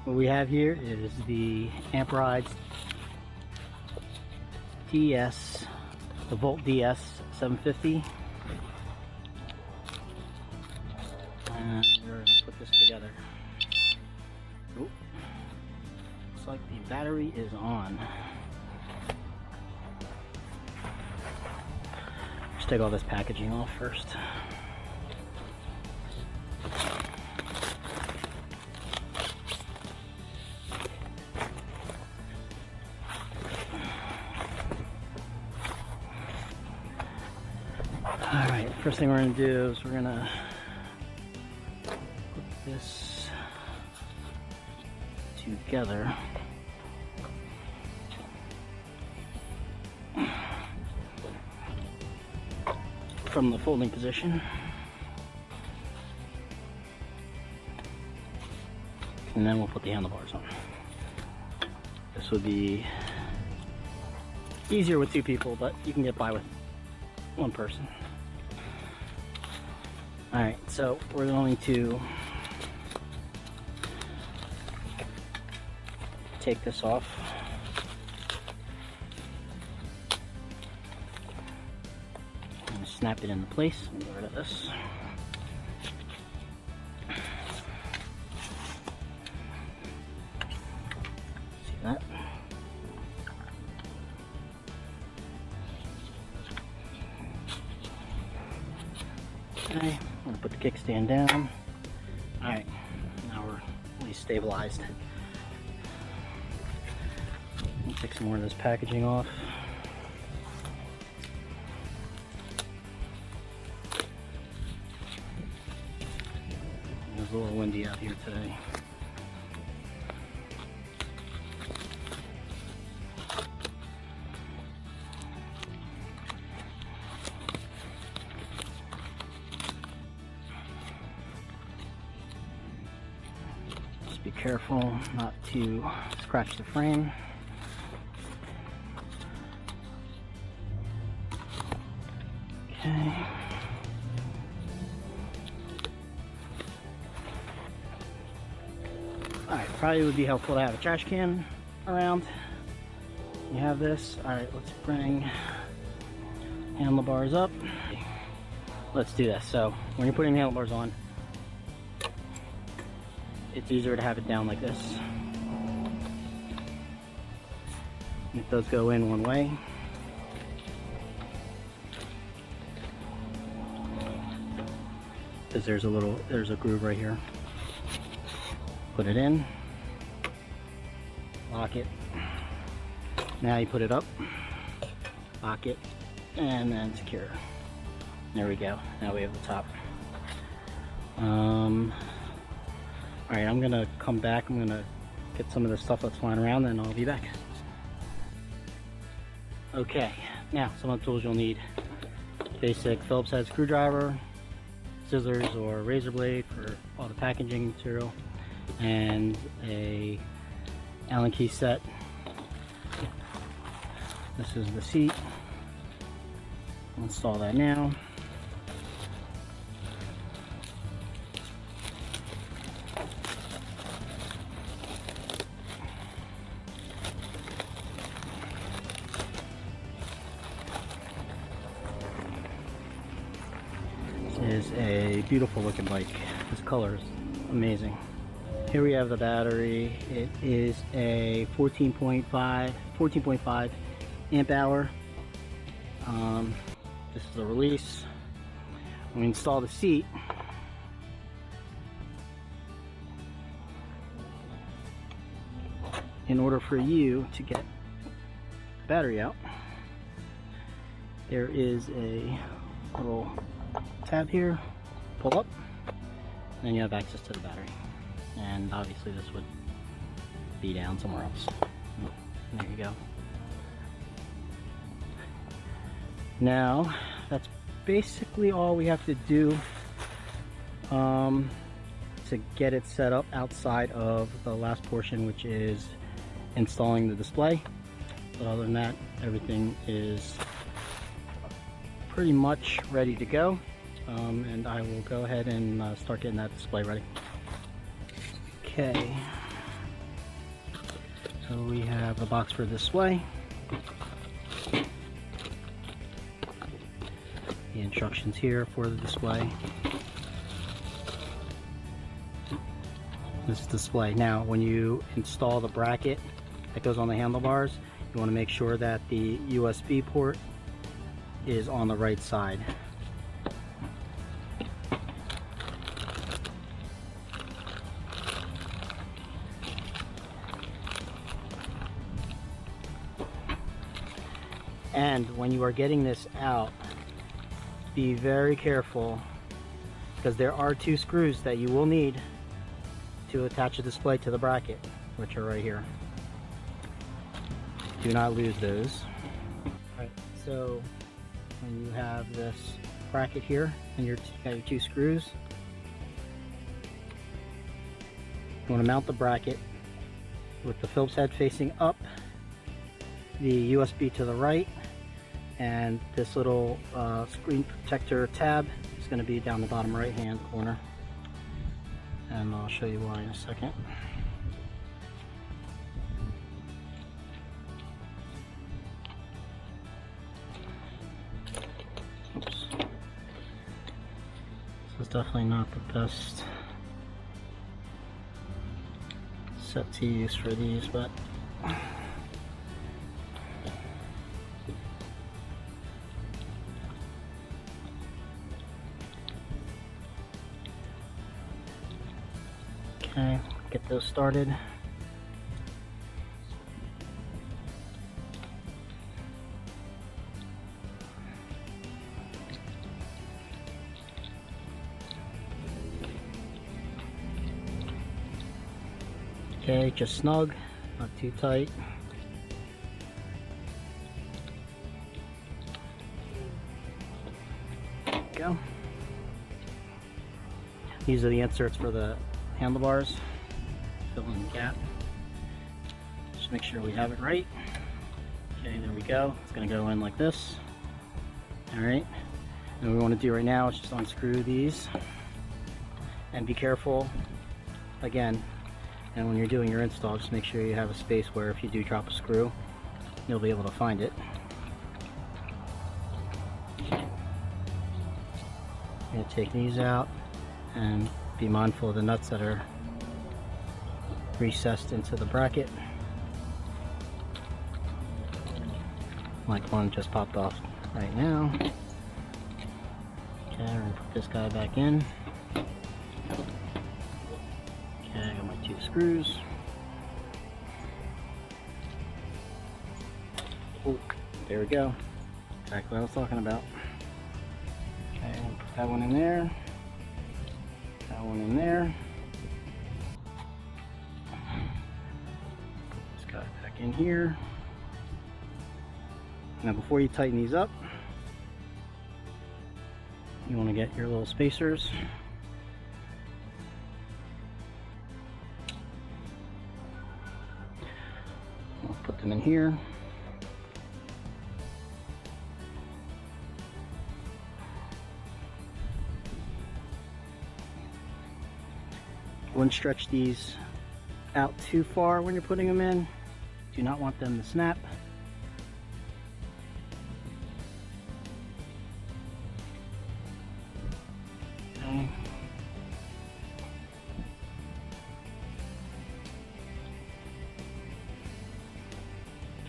what we have here is the Amperide DS, the Volt DS 750. And we're going to put this together. Oop. Looks like the battery is on. Just take all this packaging off first. Alright, first thing we're going to do is we're going to put this together. From the folding position. And then we'll put the handlebars on. This would be easier with two people, but you can get by with one person. Alright, so we're going to take this off. And snap it into place. Get rid of this. See that? Okay, I'm going to put the kickstand down. Alright, now we're at least stabilized. Take some more of this packaging off. It's a little windy out here today. Just be careful not to scratch the frame. Okay. Alright, probably would be helpful to have a trash can around. You have this. Alright, let's bring handlebars up. Let's do this. So, when you're putting handlebars on, it's easier to have it down like this. It does go in one way. Because there's a groove right here. Put it in, lock it. Now you put it up, lock it, and then secure. There we go. Now we have the top. Alright, I'm gonna come back. I'm gonna get some of the stuff that's flying around, and I'll be back. Okay, now some of the tools you'll need. Basic Phillips head screwdriver, scissors or razor blade for all the packaging material, and a Allen key set. This is the seat. Install that now. Is a beautiful looking bike. This color is amazing. Here we have the battery. It is a 14.5 amp hour. This is a release. When we install the seat, in order for you to get the battery out, there is a little tab here, pull up, and then you have access to the battery. And obviously this would be down somewhere else. There you go. Now that's basically all we have to do to get it set up outside of the last portion, which is installing the display. But other than that, everything is pretty much ready to go. And I will go ahead and start getting that display ready. Okay, So we have the box for display, the instructions here for the display. This display. Now when you install the bracket that goes on the handlebars, you want to make sure that the USB port is on the right side. And when you are getting this out, be very careful, because there are 2 screws that you will need to attach a display to the bracket, which are right here. Do not lose those. Alright, so when you have this bracket here and you got your 2 screws, you want to mount the bracket with the Phillips head facing up, the USB to the right, and this little screen protector tab is going to be down the bottom right hand corner, and I'll show you why in a second. Oops. This is definitely not the best set to use for these, but okay, get those started. Okay, just snug, not too tight. There we go. These are the inserts for the handlebars. Fill in the gap. Just make sure we have it right. Okay, there we go. It's going to go in like this. Alright. And what we want to do right now is just unscrew these. And be careful, again, and when you're doing your install, just make sure you have a space where if you do drop a screw, you'll be able to find it. I'm going to take these out and be mindful of the nuts that are recessed into the bracket. Like one just popped off right now. Okay, I'm going to put this guy back in. Okay, I got my 2 screws. Oh, there we go. Exactly what I was talking about. Okay, I'm gonna put that one in there. That one in there. Put this guy back in here. Now before you tighten these up, you want to get your little spacers. I'll put them in here. Wouldn't stretch these out too far when you're putting them in. Do not want them to snap. Okay.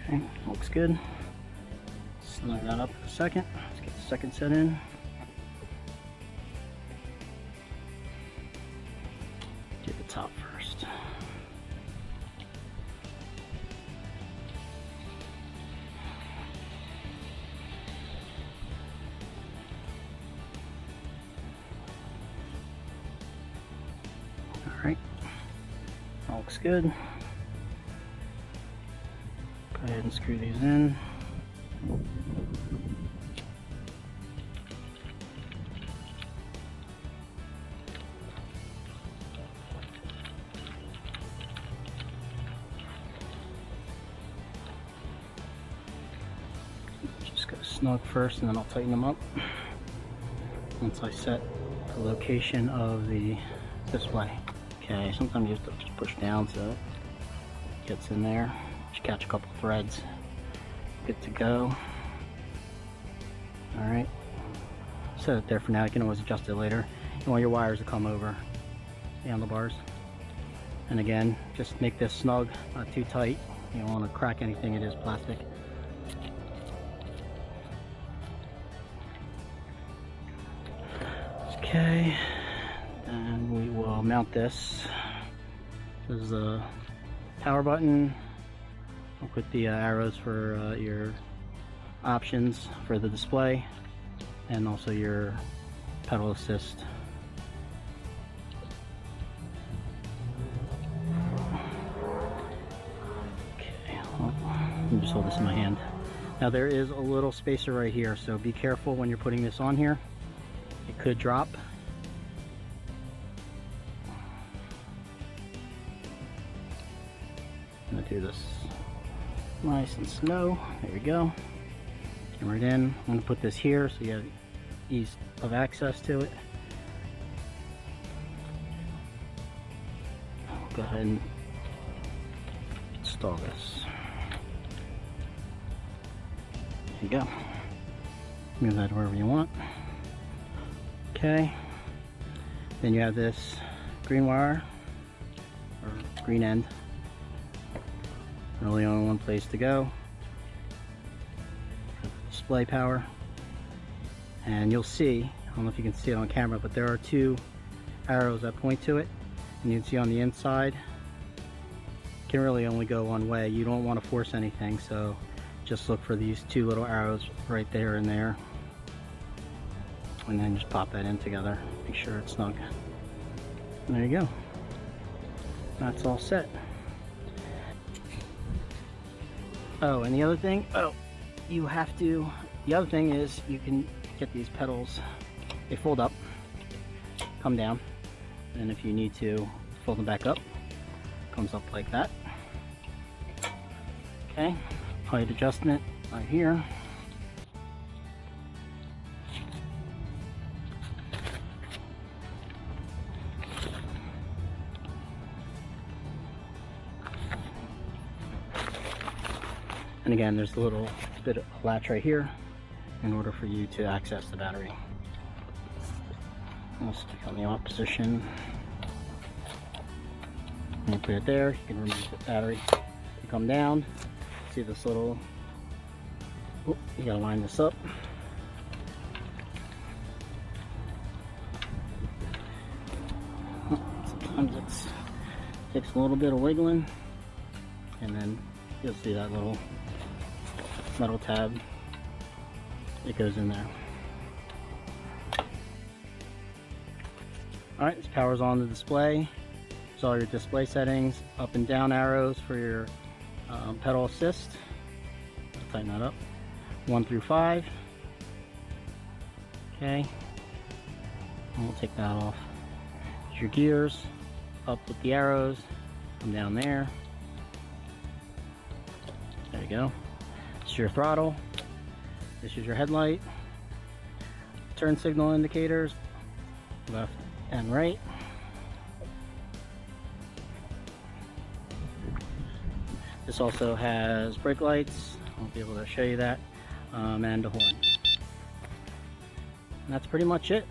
Okay, looks good. Snug that up for a second. Let's get the second set in. Do the top first. Alright, that looks good. Go ahead and screw these in. Just go snug first and then I'll tighten them up once I set the location of the display. Okay, sometimes you have to just push down so it gets in there. Just catch a couple threads. Good to go. Alright. Set it there for now. You can always adjust it later. You want your wires to come over the handlebars. And again, just make this snug, not too tight. You don't want to crack anything, it is plastic. Okay, and we will mount this. This is a power button. I'll put the arrows for your options for the display, and also your pedal assist. Okay, let me just hold this in my hand. Now there is a little spacer right here, so be careful when you're putting this on here. It could drop. I'm gonna do this nice and slow. There we go. Hammer it in. I'm gonna put this here so you have ease of access to it. I'll go ahead and install this. There you go. Move that wherever you want. Okay, then you have this green wire, or green end, really only one place to go, display power, and you'll see, I don't know if you can see it on camera, but there are two arrows that point to it, and you can see on the inside, it can really only go one way. You don't want to force anything, so just look for these two little arrows right there and there. And then just pop that in together. Make sure it's snug. And there you go. That's all set. Oh, and the other thing, you have to, the other thing is you can get these pedals, they fold up, come down, and if you need to fold them back up, comes up like that. Okay, height adjustment right here. And again, there's a little bit of latch right here in order for you to access the battery. I'll stick on the off position. When you put it there, you can remove the battery. You come down, see this little, oh, you gotta line this up. Sometimes it takes a little bit of wiggling, and then you'll see that little metal tab, it goes in there. Alright, this powers on the display. There's all your display settings, up and down arrows for your pedal assist. Tighten that up. 1 through 5. Okay. And we'll take that off. There's your gears, up with the arrows, come down there. There you go. This is your throttle. This is your headlight. Turn signal indicators, left and right. This also has brake lights. I'll be able to show you that, and a horn. And that's pretty much it.